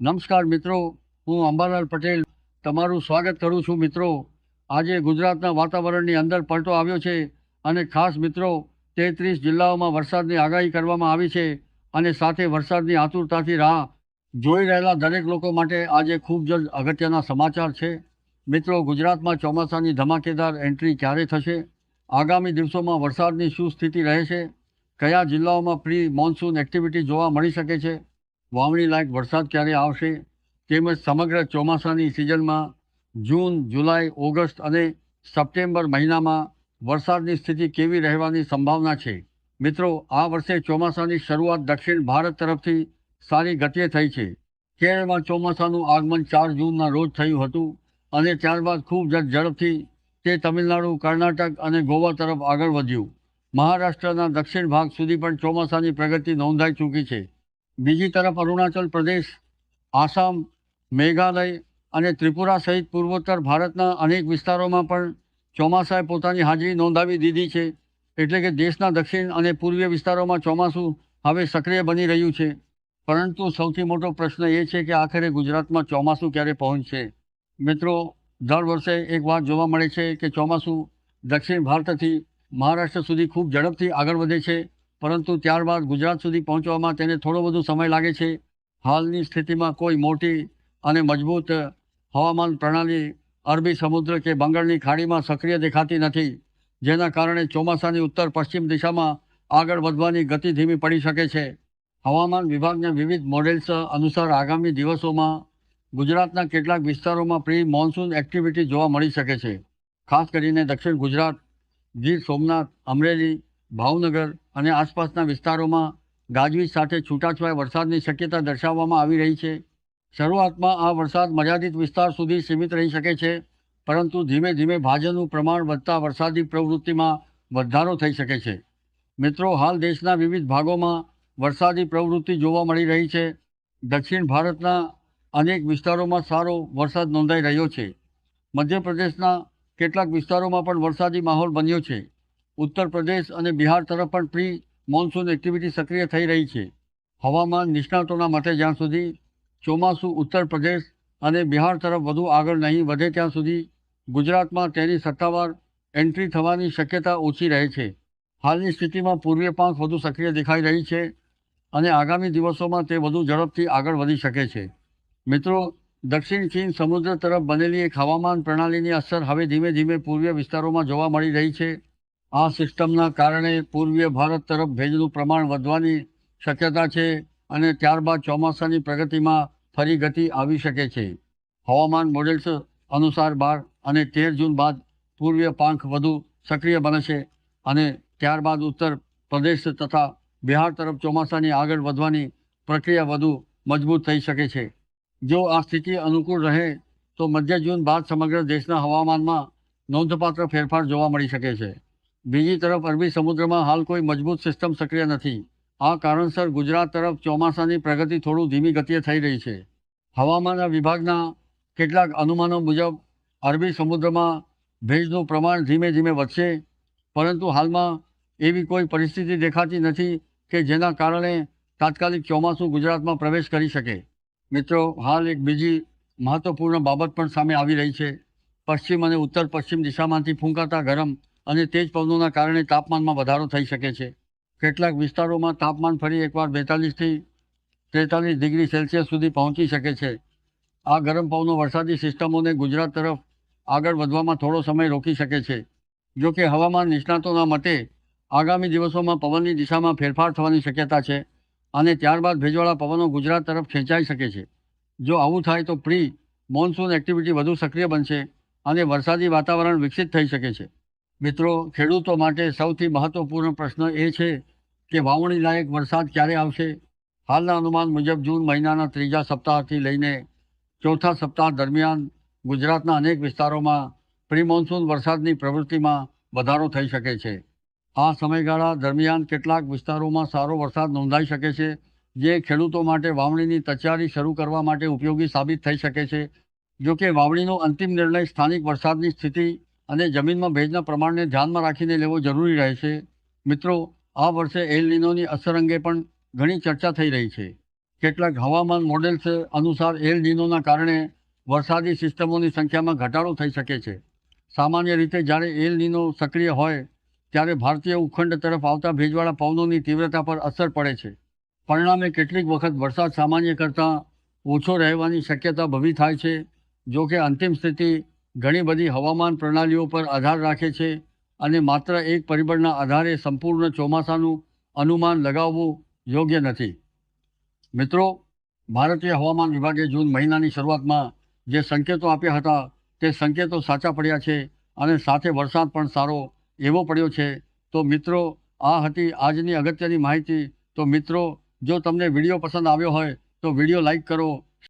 નમસ્કાર મિત્રો, હું અંબાલાલ પટેલ તમારું સ્વાગત કરું છું. મિત્રો, આજે ગુજરાતના વાતાવરણની અંદર પલટો આવ્યો છે અને ખાસ મિત્રો 33 જિલ્લાઓમાં વરસાદની આગાહી કરવામાં આવી છે અને સાથે વરસાદની આતુરતાથી રાહ જોઈ રહેલા દરેક લોકો માટે આજે ખૂબ જ અગત્યના સમાચાર છે. મિત્રો, ગુજરાતમાં ચોમાસાની ધમાકેદાર એન્ટ્રી ક્યારે થશે? આગામી દિવસોમાં વરસાદની શું સ્થિતિ રહે છે? કયા જિલ્લાઓમાં પ્રી મોન્સૂન એક્ટિવિટી જોવા મળી શકે છે? વાવણી લાયક વરસાદ ક્યારે આવશે? તેમજ સમગ્ર ચોમાસાની સિઝનમાં જૂન, જુલાઈ, ઓગસ્ટ અને સપ્ટેમ્બર મહિનામાં વરસાદની સ્થિતિ કેવી રહેવાની સંભાવના છે? મિત્રો, આ વર્ષે ચોમાસાની શરૂઆત દક્ષિણ ભારત તરફથી સારી ગતિએ થઈ છે. કેરળમાં ચોમાસાનું આગમન 4 જૂનના રોજ થયું હતું અને ત્યારબાદ ખૂબ જ ઝડપથી તે તમિલનાડુ, કર્ણાટક અને ગોવા તરફ આગળ વધ્યું. મહારાષ્ટ્રના દક્ષિણ ભાગ સુધી પણ ચોમાસાની પ્રગતિ નોંધાઈ ચૂકી છે. બીજી તરફ અરુણાચલ પ્રદેશ, આસામ, મેઘાલય અને ત્રિપુરા સહિત પૂર્વોત્તર ભારતના અનેક વિસ્તારોમાં પણ ચોમાસાએ પોતાની હાજરી નોંધાવી દીધી છે. એટલે કે દેશના દક્ષિણ અને પૂર્વીય વિસ્તારોમાં ચોમાસું હવે સક્રિય બની રહ્યું છે. પરંતુ સૌથી મોટો પ્રશ્ન એ છે કે આખરે ગુજરાતમાં ચોમાસું ક્યારે પહોંચશે? મિત્રો, દર વર્ષે એક વાત જોવા મળે છે કે ચોમાસું દક્ષિણ ભારતથી મહારાષ્ટ્ર સુધી ખૂબ ઝડપથી આગળ વધે છે, પરંતુ ત્યારબાદ ગુજરાત સુધી પહોંચવામાં તેને થોડો વધુ સમય લાગે છે. હાલની સ્થિતિમાં કોઈ મોટી અને મજબૂત હવામાન પ્રણાલી અરબી સમુદ્ર કે બંગાળની ખાડીમાં સક્રિય દેખાતી નથી, જેના કારણે ચોમાસાની ઉત્તર પશ્ચિમ દિશામાં આગળ વધવાની ગતિ ધીમી પડી શકે છે. હવામાન વિભાગના વિવિધ મોડેલ્સ અનુસાર આગામી દિવસોમાં ગુજરાતના કેટલાક વિસ્તારોમાં પ્રી મોન્સૂન એક્ટિવિટી જોવા મળી શકે છે. ખાસ કરીને દક્ષિણ ગુજરાત, ગીર સોમનાથ, અમરેલી, ભાવનગર અને આસપાસના વિસ્તારોમાં ગાજવીજ સાથે છૂટાછવાયા વરસાદની શક્યતા દર્શાવવામાં આવી રહી છે. શરૂઆતમાં આ વરસાદ મર્યાદિત વિસ્તાર સુધી સીમિત રહી શકે છે, પરંતુ ધીમે ધીમે ભાજનનું પ્રમાણ વધતા વરસાદી પ્રવૃત્તિમાં વધારો થઈ શકે છે. મિત્રો, હાલ દેશના વિવિધ ભાગોમાં વરસાદી પ્રવૃત્તિ જોવા મળી રહી છે. દક્ષિણ ભારતના અનેક વિસ્તારોમાં સારો વરસાદ નોંધાઈ રહ્યો છે. મધ્યપ્રદેશના કેટલાક વિસ્તારોમાં પણ વરસાદી માહોલ બન્યો છે. ઉત્તર પ્રદેશ અને બિહાર તરફ પણ પ્રી મોન્સૂન એક્ટિવિટી સક્રિય થઈ રહી છે. હવામાન નિષ્ણાતોના મતે જ્યાં સુધી ચોમાસું ઉત્તર પ્રદેશ અને બિહાર તરફ વધુ આગળ નહીં વધે ત્યાં સુધી ગુજરાતમાં તેની સત્તાવાર એન્ટ્રી થવાની શક્યતા ઓછી રહે છે. હાલની સ્થિતિમાં પૂર્વીય પાંખ વધુ સક્રિય દેખાઈ રહી છે અને આગામી દિવસોમાં તે વધુ ઝડપથી આગળ વધી શકે છે. મિત્રો, દક્ષિણ ચીન સમુદ્ર તરફ બનેલી એક હવામાન પ્રણાલીની અસર હવે ધીમે ધીમે પૂર્વીય વિસ્તારોમાં જોવા મળી રહી છે. આ સિસ્ટમના કારણે પૂર્વીય ભારત તરફ ભેજનું પ્રમાણ વધવાની શક્યતા છે અને ત્યારબાદ ચોમાસાની પ્રગતિમાં ફરી ગતિ આવી શકે છે. હવામાન મોડેલ્સ અનુસાર 12 અને 13 જૂન બાદ પૂર્વીય પાંખ વધુ સક્રિય બનશે અને ત્યારબાદ ઉત્તર પ્રદેશ તથા બિહાર તરફ ચોમાસાની આગળ વધવાની પ્રક્રિયા વધુ મજબૂત થઈ શકે છે. જો આ સ્થિતિ અનુકૂળ રહે તો મધ્ય જૂન બાદ સમગ્ર દેશના હવામાનમાં નોંધપાત્ર ફેરફાર જોવા મળી શકે છે. બીજી તરફ અરબી સમુદ્રમાં હાલ કોઈ મજબૂત સિસ્ટમ સક્રિય નથી. આ કારણસર ગુજરાત તરફ ચોમાસાની પ્રગતિ થોડું ધીમી ગતિએ થઈ રહી છે. હવામાન વિભાગના કેટલાક અનુમાનો મુજબ અરબી સમુદ્રમાં ભેજનું પ્રમાણ ધીમે ધીમે વધશે, પરંતુ હાલમાં એવી કોઈ પરિસ્થિતિ દેખાતી નથી કે જેના કારણે તાત્કાલિક ચોમાસું ગુજરાતમાં પ્રવેશ કરી શકે. મિત્રો, હાલ એક બીજી મહત્વપૂર્ણ બાબત પણ સામે આવી રહી છે. પશ્ચિમ અને ઉત્તર પશ્ચિમ દિશામાંથી ફૂંકાતા ગરમ અને તેજ પવનોના કારણે તાપમાનમાં વધારો થઈ શકે છે. કેટલાક વિસ્તારોમાં તાપમાન ફરી એકવાર 42થી 43 ડિગ્રી સેલ્સિયસ સુધી પહોંચી શકે છે. આ ગરમ પવનો વરસાદી સિસ્ટમોને ગુજરાત તરફ આગળ વધવામાં થોડો સમય રોકી શકે છે. જો કે હવામાન નિષ્ણાતોના મતે આગામી દિવસોમાં પવનની દિશામાં ફેરફાર થવાની શક્યતા છે અને ત્યારબાદ ભેજવાળા પવનો ગુજરાત તરફ ખેંચાઈ શકે છે. જો આવું થાય તો પ્રી મોન્સૂન એક્ટિવિટી વધુ સક્રિય બનશે અને વરસાદી વાતાવરણ વિકસિત થઈ શકે છે. મિત્રો, ખેડૂતો માટે સૌથી મહત્વપૂર્ણ પ્રશ્ન એ છે કે વાવણી લાયક વરસાદ ક્યારે આવશે? હાલના અનુમાન મુજબ જૂન મહિનાના ત્રીજા સપ્તાહથી લઈને ચોથા સપ્તાહ દરમિયાન ગુજરાતના અનેક વિસ્તારોમાં પ્રી મોન્સૂન વરસાદની પ્રવૃત્તિમાં વધારો થઈ શકે છે. આ સમયગાળા દરમિયાન કેટલાક વિસ્તારોમાં સારો વરસાદ નોંધાઈ શકે છે, જે ખેડૂતો માટે વાવણીની તૈયારી શરૂ કરવા માટે ઉપયોગી સાબિત થઈ શકે છે. જો કે વાવણીનો અંતિમ નિર્ણય સ્થાનિક વરસાદની સ્થિતિ અને જમીનમાં ભેજના પ્રમાણને ધ્યાનમાં રાખીને લેવો જરૂરી રહેશે. મિત્રો, આ વર્ષે એલ નીનોની અસર અંગે પણ ઘણી ચર્ચા થઈ રહી છે. કેટલાક હવામાન મોડેલ્સ અનુસાર એલ નીનોના કારણે વરસાદી સિસ્ટમોની સંખ્યામાં ઘટાડો થઈ શકે છે. સામાન્ય રીતે જ્યારે એલ નીનો સક્રિય હોય ત્યારે ભારતીય ઉપખંડ તરફ આવતા ભેજવાળા પવનોની તીવ્રતા પર અસર પડે છે. પરિણામે કેટલીક વખત વરસાદ સામાન્ય કરતાં ઓછો રહેવાની શક્યતા ઊભી થાય છે. જો કે અંતિમ સ્થિતિ ઘણી બધી હવામાન પ્રણાલીઓ પર આધાર રાખે છે અને માત્ર એક પરિબળના આધારે સંપૂર્ણ ચોમાસાનું અનુમાન લગાવવું યોગ્ય નથી. મિત્રો, ભારતીય હવામાન વિભાગે જૂન મહિનાની શરૂઆતમાં જે સંકેતો આપ્યા હતા તે સંકેતો સાચા પડ્યા છે અને સાથે વરસાદ પણ સારો એવો પડ્યો છે. તો મિત્રો, આ હતી આજની અગત્યની માહિતી. તો મિત્રો, જો તમને વિડીયો પસંદ આવ્યો હોય તો વિડીયો લાઈક કરો,